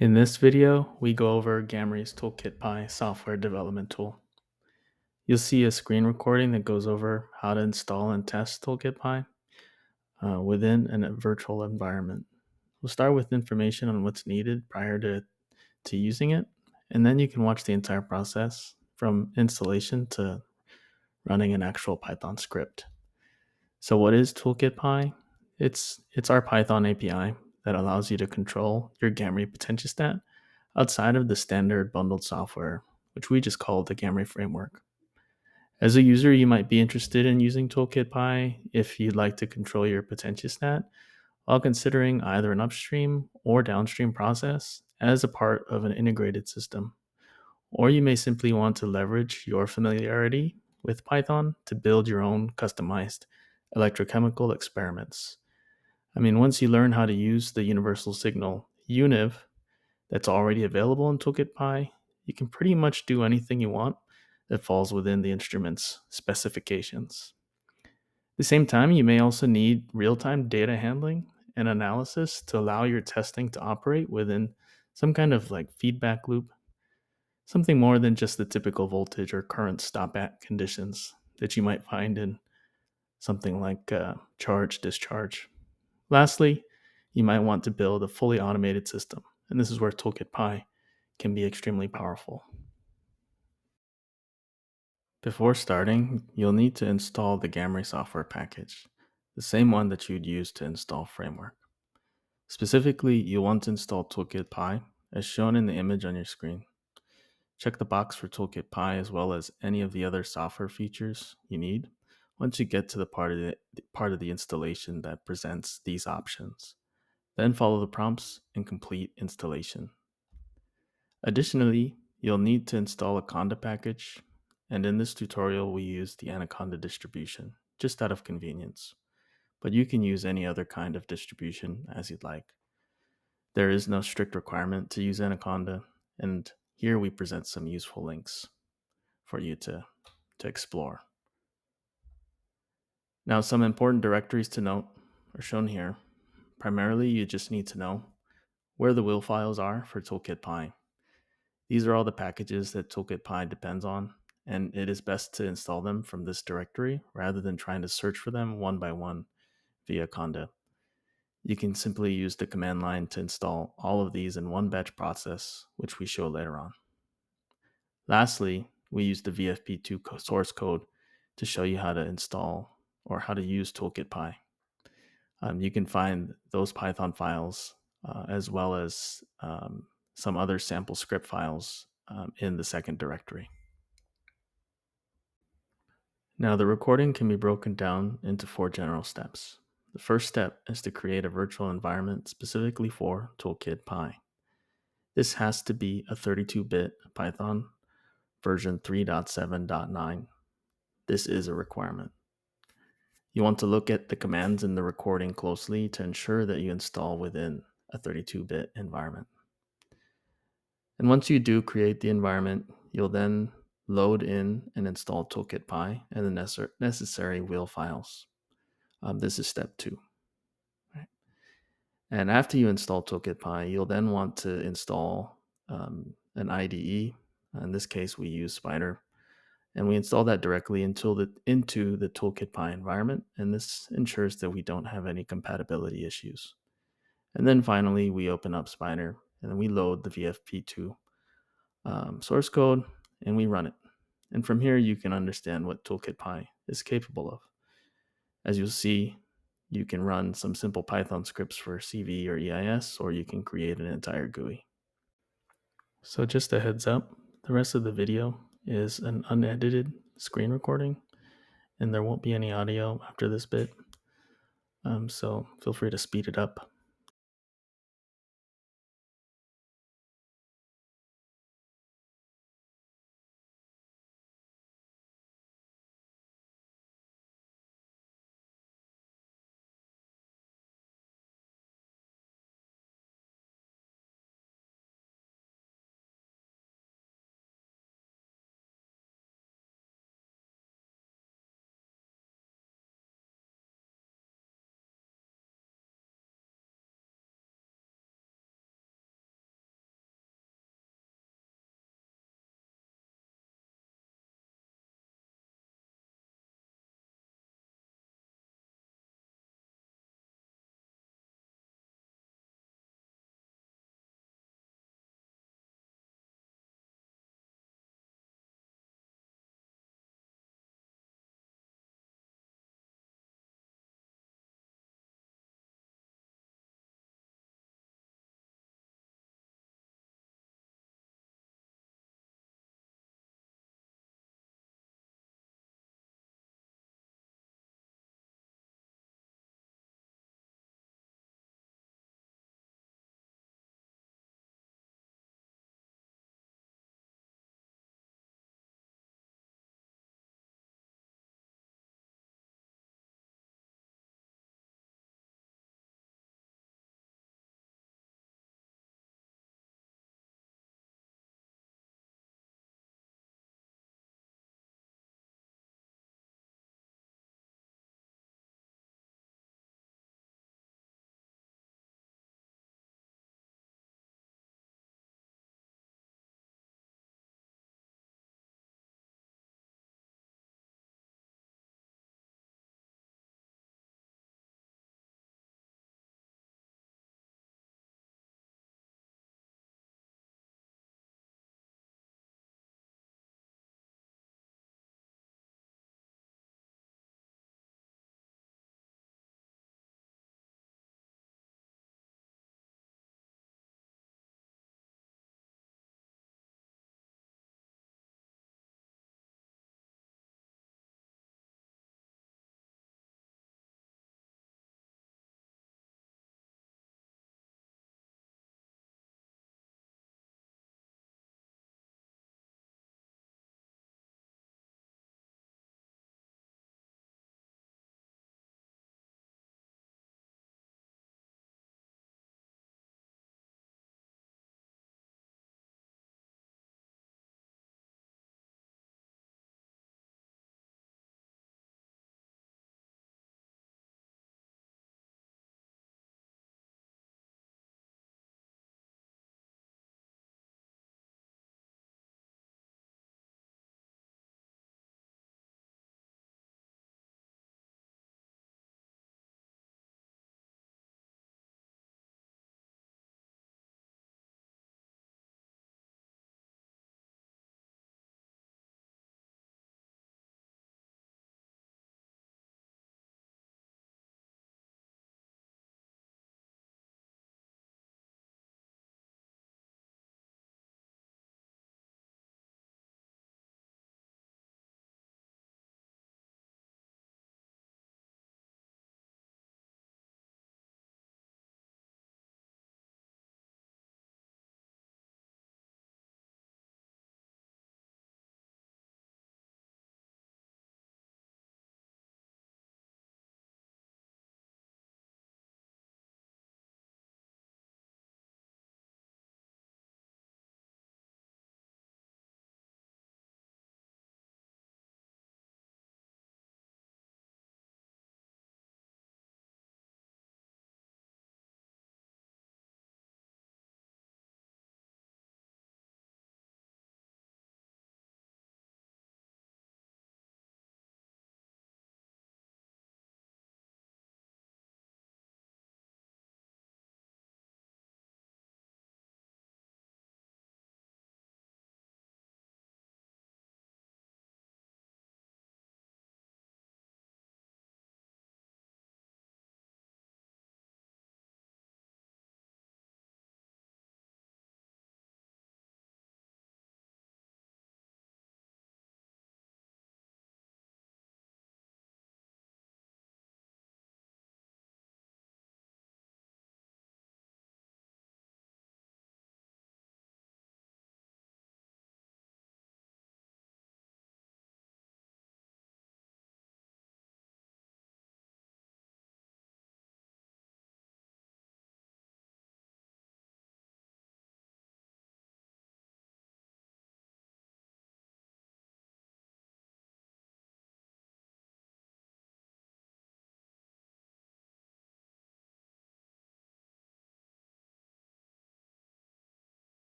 In this video, we go over Gamry's ToolkitPy software development tool. You'll see a screen recording that goes over how to install and test ToolkitPy within a virtual environment. We'll start with information on what's needed prior to using it, and then you can watch the entire process from installation to running an actual Python script. So what is ToolkitPy? It's our Python API that allows you to control your Gamry potentiostat outside of the standard bundled software, which we just call the Gamry framework. As a user, you might be interested in using ToolkitPy if you'd like to control your potentiostat while considering either an upstream or downstream process as a part of an integrated system. Or you may simply want to leverage your familiarity with Python to build your own customized electrochemical experiments. Once you learn how to use the universal signal univ that's already available in ToolkitPy, you can pretty much do anything you want that falls within the instrument's specifications. At the same time, you may also need real-time data handling and analysis to allow your testing to operate within some kind of feedback loop, something more than just the typical voltage or current stop at conditions that you might find in something like charge discharge. Lastly, you might want to build a fully automated system, and this is where ToolkitPy can be extremely powerful. Before starting, you'll need to install the Gamry software package, the same one that you'd use to install Framework. Specifically, you'll want to install ToolkitPy as shown in the image on your screen. Check the box for ToolkitPy as well as any of the other software features you need once you get to the part of the installation that presents these options. Then follow the prompts and complete installation. Additionally, you'll need to install a Conda package, and in this tutorial we use the Anaconda distribution, just out of convenience. But you can use any other kind of distribution as you'd like. There is no strict requirement to use Anaconda, and here we present some useful links for you to explore. Now, some important directories to note are shown here. Primarily, you just need to know where the will files are for ToolkitPy. These are all the packages that ToolkitPy depends on, and it is best to install them from this directory rather than trying to search for them one by one via Conda. You can simply use the command line to install all of these in one batch process, which we show later on. Lastly, we use the VFP2 source code to show you how to install or how to use ToolkitPy. You can find those Python files as well as some other sample script files in the second directory. Now, the recording can be broken down into 4 general steps. The first step is to create a virtual environment specifically for ToolkitPy. This has to be a 32-bit Python version 3.7.9. This is a requirement. You want to look at the commands in the recording closely to ensure that you install within a 32-bit environment. And once you do create the environment, you'll then load in and install ToolkitPy and the necessary wheel files. This is step 2. Right? And after you install ToolkitPy, you'll then want to install an IDE. In this case, we use Spider. And we install that directly into the ToolkitPy environment. And this ensures that we don't have any compatibility issues. And then finally, we open up Spider and then we load the VFP2 source code and we run it. And from here, you can understand what ToolkitPy is capable of. As you'll see, you can run some simple Python scripts for CV or EIS, or you can create an entire GUI. So just a heads up, the rest of the video is an unedited screen recording, and there won't be any audio after this bit. So feel free to speed it up